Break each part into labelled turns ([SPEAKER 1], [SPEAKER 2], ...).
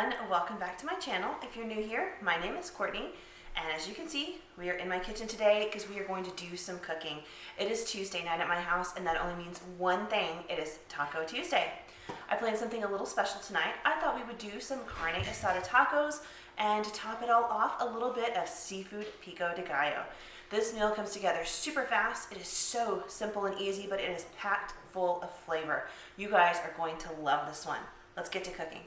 [SPEAKER 1] everyone, welcome back to my channel. If you're new here, my name is Courtney, and as you can see, we are in my kitchen today because we are going to do some cooking. It is Tuesday night at my house, and that only means one thing. It is Taco Tuesday. I planned something a little special tonight. I thought we would do some Carne Asada tacos, and to top it all off, a little bit of seafood pico de gallo. This meal comes together super fast. It is so simple and easy, but it is packed full of flavor. You guys are going to love this one. Let's get to cooking.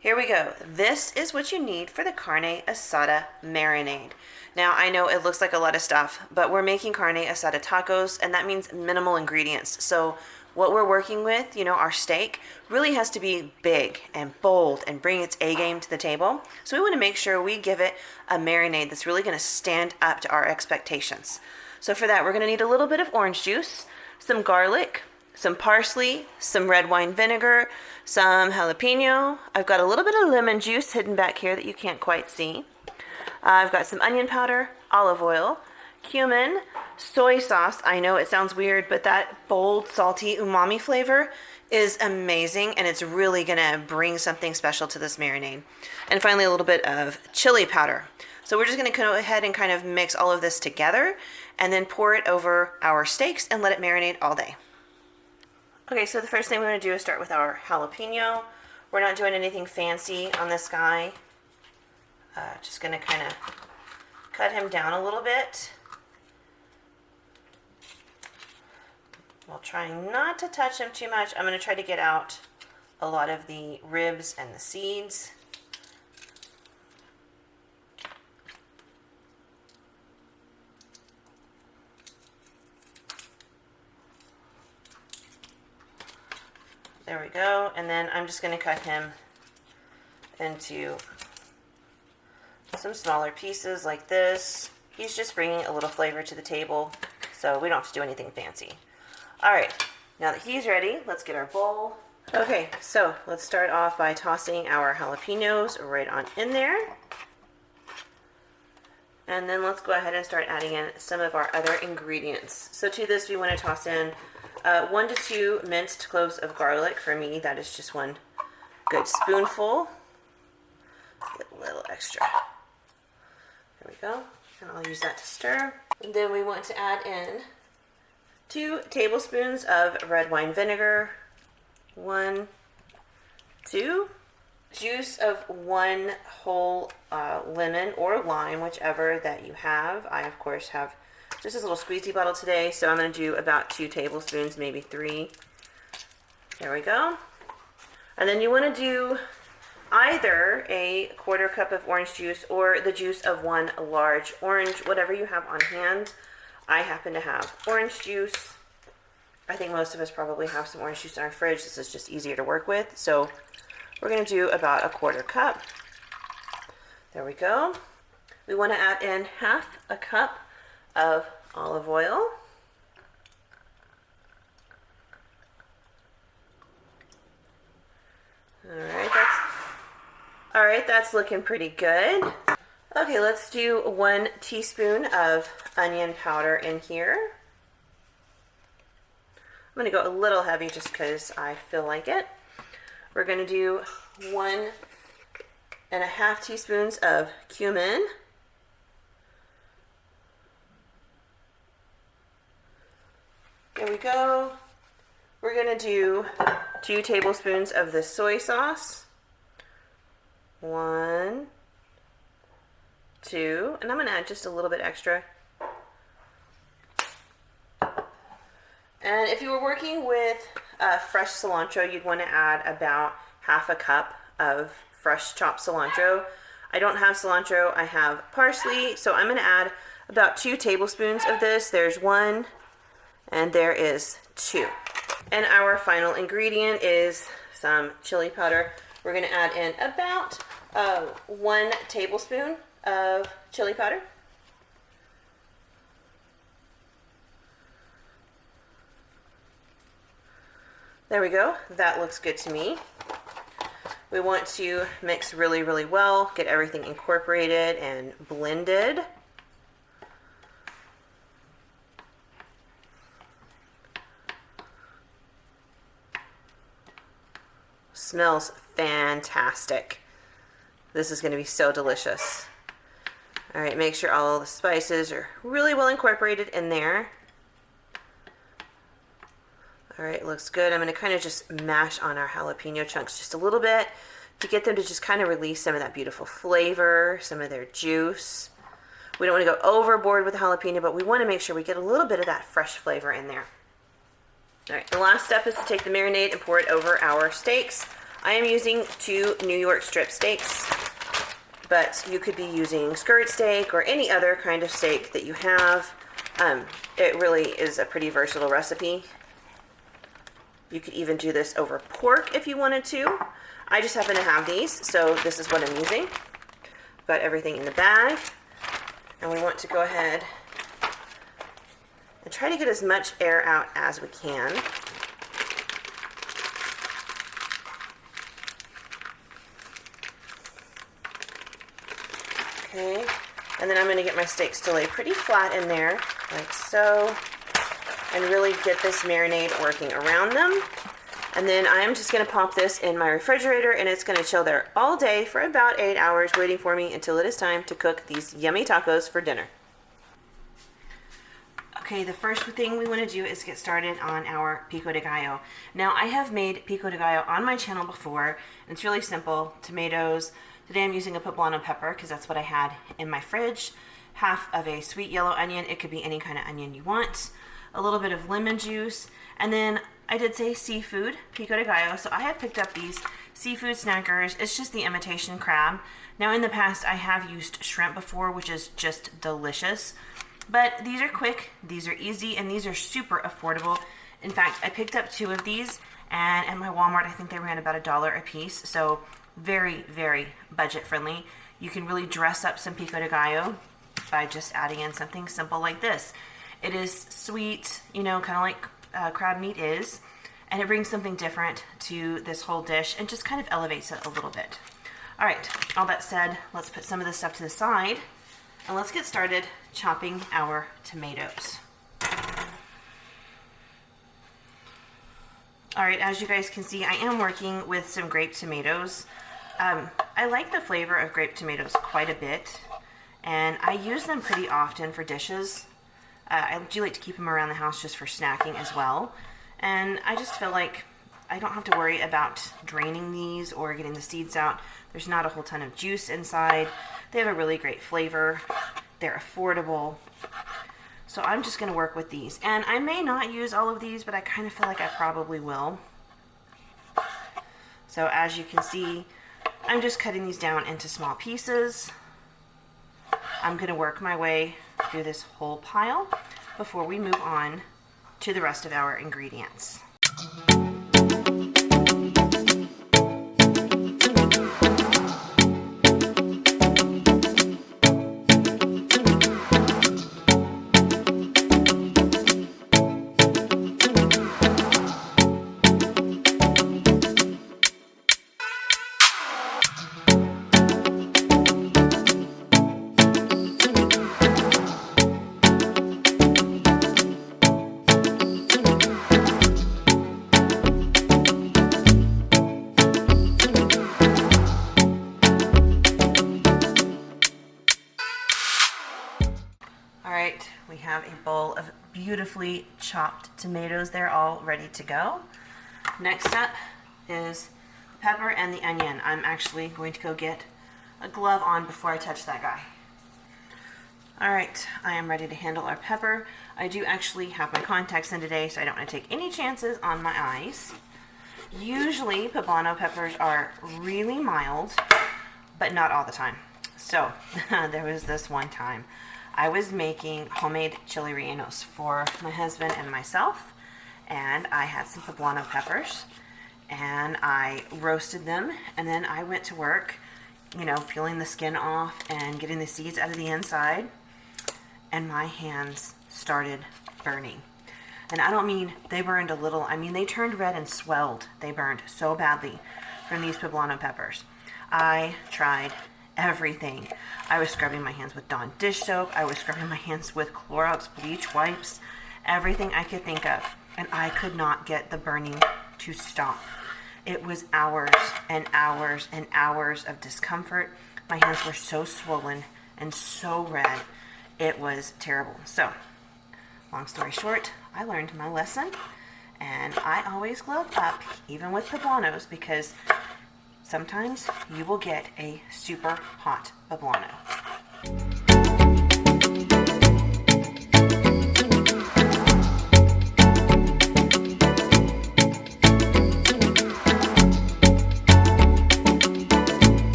[SPEAKER 1] Here we go. This is what you need for the Carne Asada marinade. Now, I know it looks like a lot of stuff, but we're making Carne Asada tacos, and that means minimal ingredients. So what we're working with, our steak, really has to be big and bold and bring its A game to the table. So we want to make sure we give it a marinade that's really going to stand up to our expectations. So for that, we're going to need a little bit of orange juice, some garlic, some parsley, some red wine vinegar, some jalapeno. I've got a little bit of lemon juice hidden back here that you can't quite see. I've got some onion powder, olive oil, cumin, soy sauce. I know it sounds weird, but that bold, salty umami flavor is amazing, and it's really gonna bring something special to this marinade. And finally, a little bit of chili powder. So we're just gonna go ahead and kind of mix all of this together and then pour it over our steaks and let it marinate all day. Okay, so the first thing we're going to do is start with our jalapeno. We're not doing anything fancy on this guy. Just going to kind of cut him down a little bit. While trying not to touch him too much, I'm going to try to get out a lot of the ribs and the seeds. There we go, and then I'm just going to cut him into some smaller pieces like this. He's just bringing a little flavor to the table, so we don't have to do anything fancy. All right, now that he's ready, let's get our bowl. Okay, so let's start off by tossing our jalapenos right on in there. And then let's go ahead and start adding in some of our other ingredients. So to this, we want to toss in 1 to 2 minced cloves of garlic. For me, that is just one good spoonful. Get a little extra. There we go. And I'll use that to stir. And then we want to add in 2 tablespoons of red wine vinegar. 1, 2. Juice of 1 whole lemon or lime, whichever that you have. I, of course, have just this little squeezy bottle today, so I'm going to do about 2 tablespoons, maybe 3. There we go. And then you want to do either a 1/4 cup of orange juice or the juice of 1 large orange, whatever you have on hand. I happen to have orange juice. I think most of us probably have some orange juice in our fridge. This is just easier to work with, so we're going to do about a 1/4 cup. There we go. We want to add in 1/2 cup of olive oil. All right, that's looking pretty good. Okay, let's do 1 teaspoon of onion powder in here. I'm going to go a little heavy just because I feel like it. We're going to do 1.5 teaspoons of cumin. There we go. We're going to do 2 tablespoons of the soy sauce. 1, 2, and I'm going to add just a little bit extra. And if you were working with fresh cilantro, you'd want to add about 1/2 cup of fresh chopped cilantro. I don't have cilantro, I have parsley, so I'm going to add about 2 tablespoons of this. There's 1, and there is 2. And our final ingredient is some chili powder. We're going to add in about 1 tablespoon of chili powder. There we go. That looks good to me. We want to mix really, really well, get everything incorporated and blended. Smells fantastic. This is going to be so delicious. All right, make sure all the spices are really well incorporated in there. All right, looks good. I'm going to kind of just mash on our jalapeno chunks just a little bit to get them to just kind of release some of that beautiful flavor, some of their juice. We don't want to go overboard with the jalapeno, but we want to make sure we get a little bit of that fresh flavor in there. All right, the last step is to take the marinade and pour it over our steaks. I am using 2 New York strip steaks, but you could be using skirt steak or any other kind of steak that you have. It really is a pretty versatile recipe. You could even do this over pork if you wanted to. I just happen to have these, so this is what I'm using. Got everything in the bag, and we want to go ahead and try to get as much air out as we can. Okay, and then I'm going to get my steaks to lay pretty flat in there, like so, and really get this marinade working around them. And then I am just going to pop this in my refrigerator, and it's going to chill there all day for about 8 hours, waiting for me until it is time to cook these yummy tacos for dinner. Okay, the first thing we want to do is get started on our pico de gallo. Now, I have made pico de gallo on my channel before, and it's really simple. Tomatoes. Today I'm using a poblano pepper because that's what I had in my fridge. Half of a sweet yellow onion. It could be any kind of onion you want. A little bit of lemon juice, and then I did say seafood, pico de gallo, so I have picked up these seafood snackers. It's just the imitation crab. Now, in the past, I have used shrimp before, which is just delicious, but these are quick, these are easy, and these are super affordable. In fact, I picked up 2 of these, and at my Walmart, I think they ran about $1 a piece, so very, very budget friendly. You can really dress up some pico de gallo by just adding in something simple like this. It is sweet, you know, kind of like crab meat is, and it brings something different to this whole dish and just kind of elevates it a little bit. All right, all that said, let's put some of this stuff to the side, and let's get started chopping our tomatoes. All right, as you guys can see, I am working with some grape tomatoes. I like the flavor of grape tomatoes quite a bit, and I use them pretty often for dishes. I do like to keep them around the house just for snacking as well. And I just feel like I don't have to worry about draining these or getting the seeds out. There's not a whole ton of juice inside. They have a really great flavor. They're affordable. So I'm just going to work with these. And I may not use all of these, but I kind of feel like I probably will. So as you can see, I'm just cutting these down into small pieces. I'm going to work my way through this whole pile before we move on to the rest of our ingredients. We have a bowl of beautifully chopped tomatoes. They're all ready to go. Next up is the pepper and the onion. I'm actually going to go get a glove on before I touch that guy. All right, I am ready to handle our pepper. I do actually have my contacts in today, so I don't want to take any chances on my eyes. Usually, poblano peppers are really mild, but not all the time. So, there was this one time. I was making homemade chili rellenos for my husband and myself, and I had some poblano peppers, and I roasted them, and then I went to work, you know, peeling the skin off and getting the seeds out of the inside, and my hands started burning. And I don't mean they burned a little, I mean they turned red and swelled. They burned so badly from these poblano peppers. I tried everything. I was scrubbing my hands with Dawn dish soap. I was scrubbing my hands with Clorox bleach wipes. Everything I could think of. And I could not get the burning to stop. It was hours and hours and hours of discomfort. My hands were so swollen and so red. It was terrible. So, long story short, I learned my lesson, and I always glove up, even with poblanos, because sometimes you will get a super hot poblano.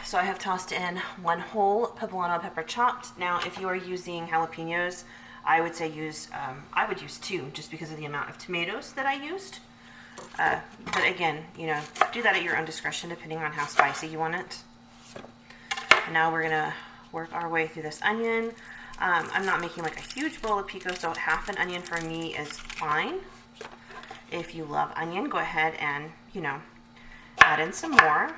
[SPEAKER 1] So I have tossed in 1 whole poblano pepper chopped. Now, if you are using jalapenos, I would say I would use 2 just because of the amount of tomatoes that I used. But again, do that at your own discretion depending on how spicy you want it. And now we're gonna work our way through this onion. I'm not making like a huge bowl of pico, so half an onion for me is fine. If you love onion, go ahead and, add in some more.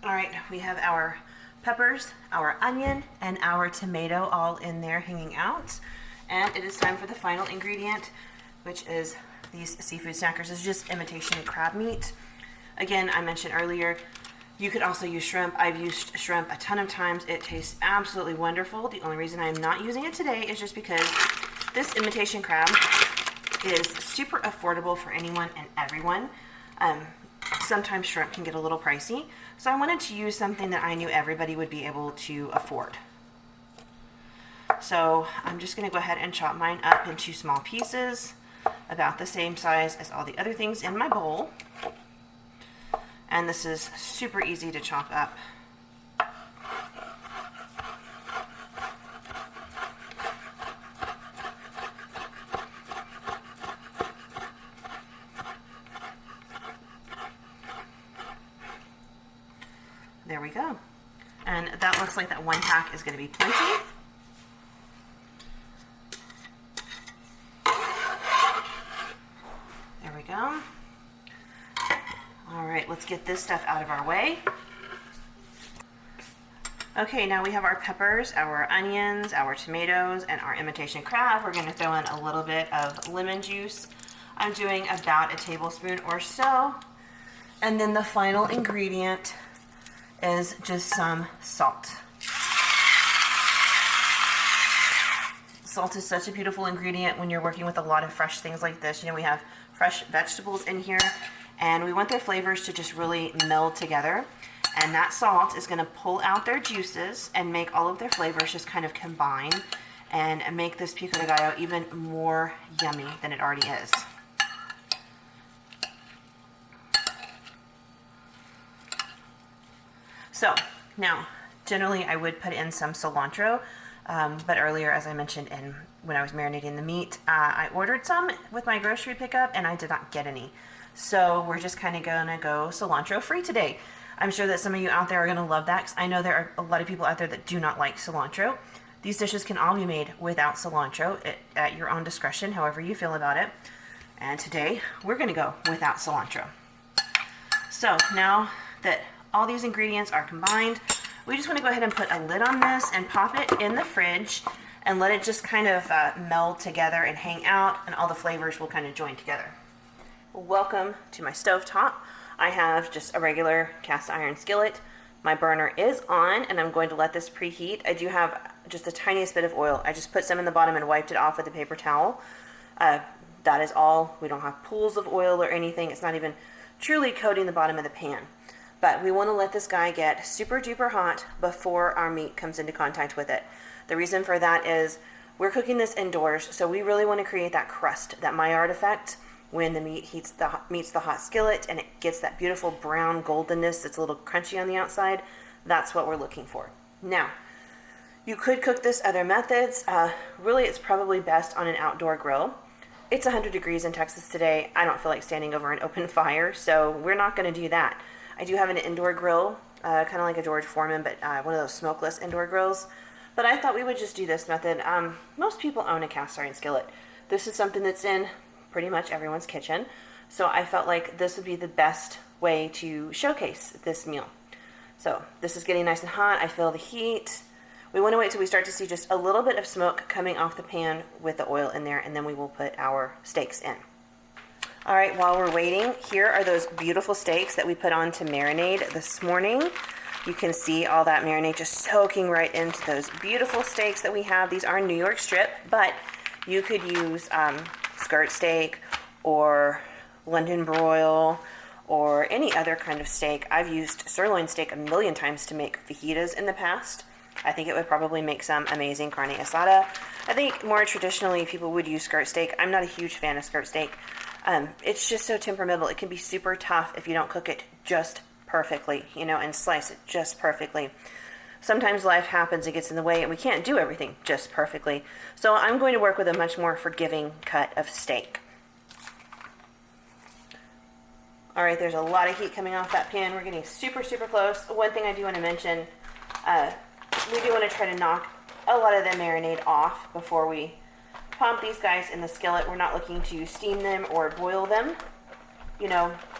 [SPEAKER 1] Alright, we have our peppers, our onion, and our tomato all in there hanging out. And it is time for the final ingredient, which is these seafood snackers. This is just imitation crab meat. Again, I mentioned earlier, you could also use shrimp. I've used shrimp a ton of times. It tastes absolutely wonderful. The only reason I'm not using it today is just because this imitation crab is super affordable for anyone and everyone. Sometimes shrimp can get a little pricey, so I wanted to use something that I knew everybody would be able to afford. So I'm just going to go ahead and chop mine up into small pieces, about the same size as all the other things in my bowl. And this is super easy to chop up. There we go. And that looks like that 1 pack is going to be plenty. There we go. All right, let's get this stuff out of our way. Okay, now we have our peppers, our onions, our tomatoes, and our imitation crab. We're going to throw in a little bit of lemon juice. I'm doing about a tablespoon or so. And then the final ingredient is just some salt. Salt is such a beautiful ingredient when you're working with a lot of fresh things like this. We have fresh vegetables in here, and we want their flavors to just really meld together. And that salt is going to pull out their juices and make all of their flavors just kind of combine and make this pico de gallo even more yummy than it already is. So now, generally I would put in some cilantro, but earlier, as I mentioned when I was marinating the meat, I ordered some with my grocery pickup and I did not get any. So we're just kind of gonna go cilantro free today. I'm sure that some of you out there are gonna love that, because I know there are a lot of people out there that do not like cilantro. These dishes can all be made without cilantro at your own discretion, however you feel about it. And today we're gonna go without cilantro. So now that all these ingredients are combined, we just want to go ahead and put a lid on this and pop it in the fridge and let it just kind of meld together and hang out, and all the flavors will kind of join together. Welcome to my stovetop. I have just a regular cast iron skillet. My burner is on, and I'm going to let this preheat. I do have just the tiniest bit of oil. I just put some in the bottom and wiped it off with a paper towel. That is all. We don't have pools of oil or anything. It's not even truly coating the bottom of the pan. But we want to let this guy get super duper hot before our meat comes into contact with it. The reason for that is we're cooking this indoors, so we really want to create that crust, that Maillard effect, when the meat meets the hot skillet and it gets that beautiful brown goldenness that's a little crunchy on the outside. That's what we're looking for. Now, you could cook this other methods. Really, it's probably best on an outdoor grill. It's 100 degrees in Texas today. I don't feel like standing over an open fire, so we're not going to do that. I do have an indoor grill, kind of like a George Foreman, but one of those smokeless indoor grills. But I thought we would just do this method. Most people own a cast iron skillet. This is something that's in pretty much everyone's kitchen. So I felt like this would be the best way to showcase this meal. So this is getting nice and hot. I feel the heat. We want to wait till we start to see just a little bit of smoke coming off the pan with the oil in there, and then we will put our steaks in. All right, while we're waiting, here are those beautiful steaks that we put on to marinade this morning. You can see all that marinade just soaking right into those beautiful steaks that we have. These are New York strip, but you could use skirt steak or London broil or any other kind of steak. I've used sirloin steak a million times to make fajitas in the past. I think it would probably make some amazing carne asada. I think more traditionally people would use skirt steak. I'm not a huge fan of skirt steak. It's just so temperamental. It can be super tough if you don't cook it just perfectly, and slice it just perfectly. Sometimes life happens, it gets in the way, and we can't do everything just perfectly. So I'm going to work with a much more forgiving cut of steak. All right, there's a lot of heat coming off that pan. We're getting super, super close. One thing I do want to mention, we do want to try to knock a lot of the marinade off before we pump these guys in the skillet. We're not looking to steam them or boil them.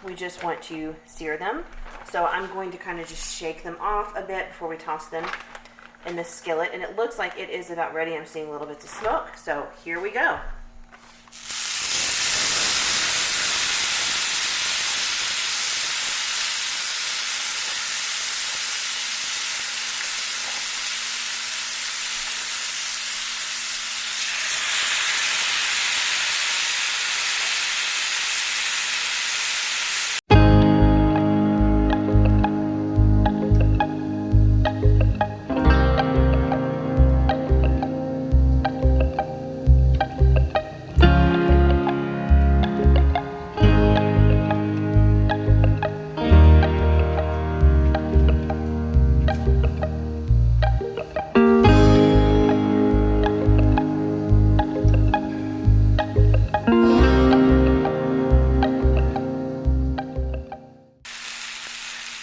[SPEAKER 1] We just want to sear them. So I'm going to kind of just shake them off a bit before we toss them in the skillet. And it looks like it is about ready. I'm seeing little bits of smoke. So here we go.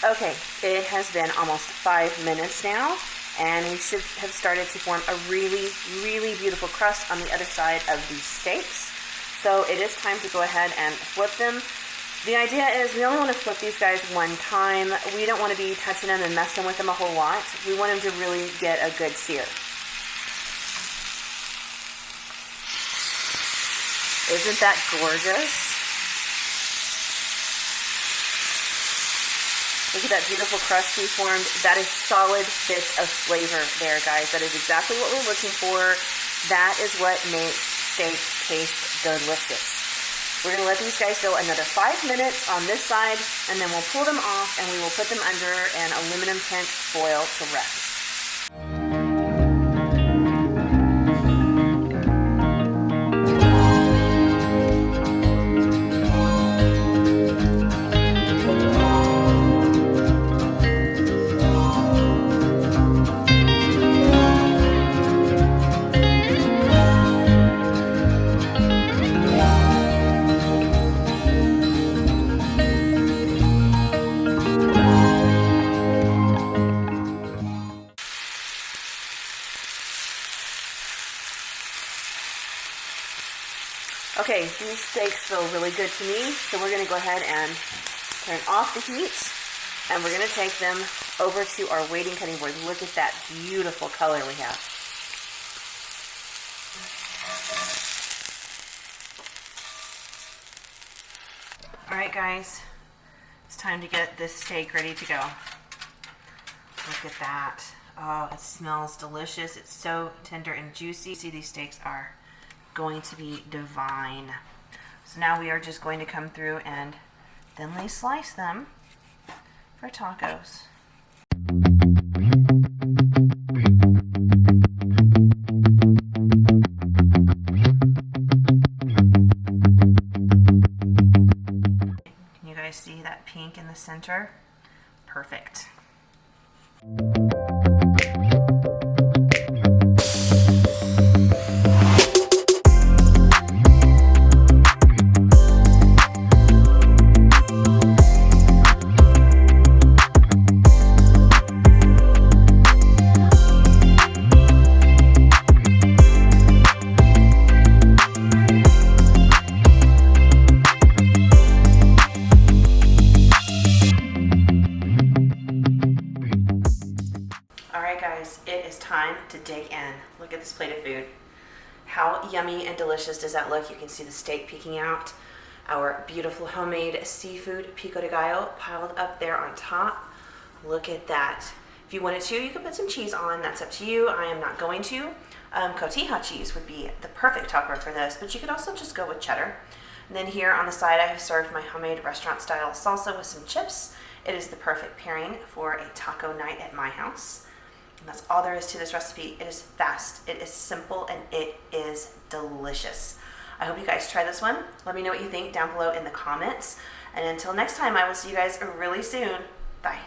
[SPEAKER 1] Okay, it has been almost 5 minutes now, and we should have started to form a really, really beautiful crust on the other side of these steaks. So it is time to go ahead and flip them. The idea is we only want to flip these guys one time. We don't want to be touching them and messing with them a whole lot. We want them to really get a good sear. Isn't that gorgeous? Look at that beautiful crust we formed. That is solid bits of flavor there, guys. That is exactly what we're looking for. That is what makes steak taste delicious. We're going to let these guys go another 5 minutes on this side, and then we'll pull them off and we will put them under an aluminum tinted foil to rest. Okay, these steaks feel really good to me, so we're going to go ahead and turn off the heat, and we're going to take them over to our waiting cutting board. Look at that beautiful color we have. Alright guys, it's time to get this steak ready to go. Look at that. Oh, it smells delicious. It's so tender and juicy. See, these steaks are going to be divine. So now we are just going to come through and thinly slice them for tacos. Can you guys see that pink in the center? Perfect. time to dig in. Look at this plate of food. How yummy and delicious does that look? You can see the steak peeking out. Our beautiful homemade seafood pico de gallo piled up there on top. Look at that. If you wanted to, you could put some cheese on. That's up to you. I am not going to. Cotija cheese would be the perfect topper for this, but you could also just go with cheddar. And then here on the side, I have served my homemade restaurant style salsa with some chips. It is the perfect pairing for a taco night at my house. And that's all there is to this recipe. It is fast, it is simple, and it is delicious. I hope you guys try this one. Let me know what you think down below in the comments. And until next time, I will see you guys really soon. Bye.